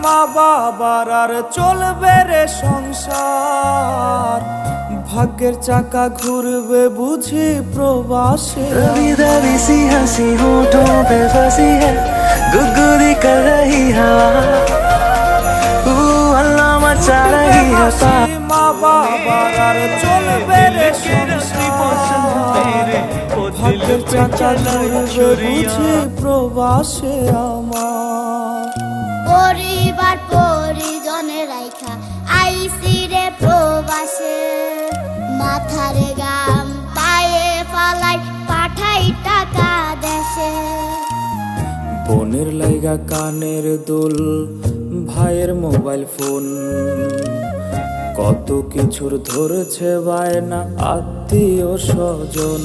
মা বাবার আর চলবে রে সংসার, ভাগ্যের চাকা ঘুরবে বুঝি প্রবাসে। दबी दबी सी हंसी होठों पे फंसी है, गुदगुदी कर रही हवा, अल्लाह मचा रही है মা বাবার আর চলবে রে সংসার, ভাগ্যের চাকা ঘুরবে বুঝি প্রবাসে আমার। পরিবার পরিজনে রাইখা আইসি রে প্রবাসে, মাথারে গাম পায়ে ফালাই পাঠাই টাকা দেশে। বোনের লাইগা কানের দুল, ভাইয়ের মোবাইল ফোন, কত কিছুর ধরেছে বায়না আত্মীয় স্বজন।